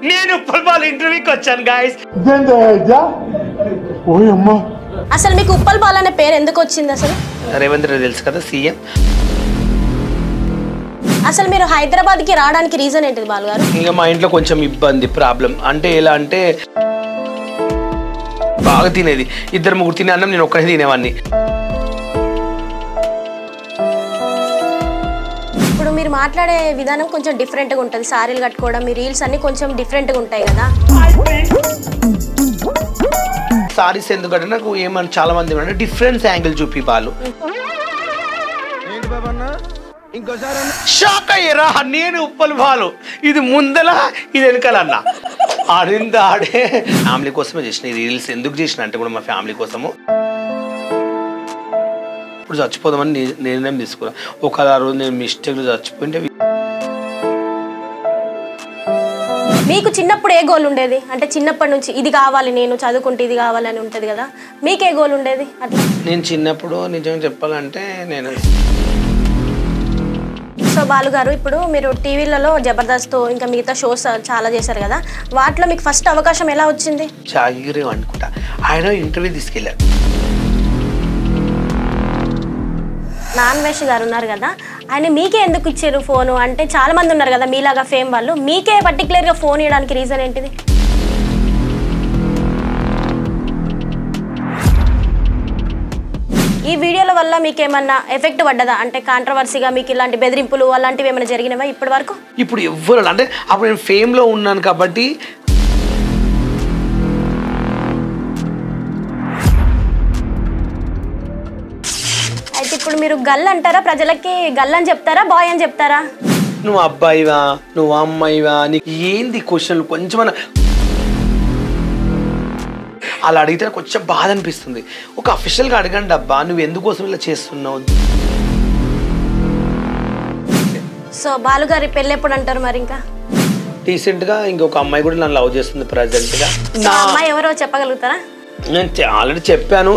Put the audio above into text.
నేను ఉప్పల్ బాలు ఇంటర్వ్యూకి వచ్చాను గాయస్. అసలు మీకు ఉప్పల్ బాలు అనే పేరు ఎందుకు వచ్చింది? అసలు రేవంత్ రెడ్డి తెలుసు కదా సీఎం. అసలు మీరు హైదరాబాద్కి రావడానికి రీజన్ ఏంటిది బాలు గారు? ఇంకా మా ఇంట్లో కొంచెం ఇబ్బంది ప్రాబ్లం. అంటే ఎలా అంటే బాగా తినేది, 2-3 తినే అన్నం నేను ఒక్కనే తినేవాడిని. ఇప్పుడు మీరు మాట్లాడే విధానం కొంచెం డిఫరెంట్గా ఉంటుంది. సారీలు కట్టుకోవడం, మీ రీల్స్ అన్ని కొంచెం డిఫరెంట్గా ఉంటాయి కదా. సారీస్ ఎందుకంటే నాకు ఏమని చాలా మంది ఏమంటే డిఫరెన్స్ యాంగిల్ చూపి వాళ్ళు షాక్ అయ్యారా. నేను ఉప్పల్ బాలు, ఇది ముందల ఇది వెనకాలన్నా ఆడింది ఆడే. ఫ్యామిలీ కోసమే చేసిన ఈ రీల్స్. ఎందుకు చేసిన అంటే కూడా మా ఫ్యామిలీ కోసము. ఇప్పుడు చచ్చిపోదామని నిర్ణయం తీసుకున్నా. ఒక రోజు నేను మిస్టేక్లో చచ్చిపోయింటే. మీకు చిన్నప్పుడు ఏ గోల్ ఉండేది? అంటే చిన్నప్పటి నుంచి ఇది కావాలి, నేను చదువుకుంటే ఇది కావాలని ఉంటుంది కదా, మీకే గోల్ ఉండేది అట్లా? నేను చిన్నప్పుడు నిజంగా చెప్పాలంటే నేను సో బాలు గారు, ఇప్పుడు మీరు టీవీలలో జబర్దస్త్ ఇంకా మిగతా షోస్ చాలా చేశారు కదా, వాటిలో మీకు ఫస్ట్ అవకాశం ఎలా వచ్చింది? చాగిరి అనుకుంటా, ఆయన ఇంటర్వ్యూ తీసుకెళ్ళారు. నాన్వేష్ గారు ఉన్నారు కదా, ఆయన మీకే ఎందుకు ఇచ్చారు ఫోను? అంటే చాలా మంది ఉన్నారు కదా మీలాగా ఫేమ్ వాళ్ళు, మీకే పర్టికులర్గా ఫోన్ ఇవ్వడానికి రీజన్ ఏంటిది? ఈ వీడియోల వల్ల మీకు ఏమన్నా ఎఫెక్ట్ పడ్డదా? అంటే కాంట్రవర్సీగా మీకు ఇలాంటి బెదిరింపులు అలాంటివి ఏమైనా జరిగినవా ఇప్పటి వరకు? ఇప్పుడు ఎవ్వరు అంటే అప్పుడు నేను ఫేమ్లో ఉన్నాను కాబట్టి అయితే ఇప్పుడు మీరు గల్ అంటారా? ప్రజలకి గల్ అని చెప్తారా, బాయ్ అని చెప్తారా? నువ్వు అబ్బాయివా, నువ్వు అమ్మాయివా, నీకు ఏంది క్వశ్చన్లు కొంచెం అలా అడిగితే కొంచెం బాధ అనిపిస్తుంది. ఒక అఫీషియల్గా అడగండి అబ్బా, నువ్వు ఎందుకోసం ఇలా చేస్తున్నావు. సో బాలుగారి పెళ్ళి ఎప్పుడు అంటారు మరి? ఇంకా రీసెంట్గా ఇంకొక అమ్మాయి కూడా నన్ను లవ్ చేస్తుంది ప్రజెంట్గా. అమ్మాయి ఎవరో చెప్పగలుగుతారా? నేను ఆల్రెడీ చెప్పాను.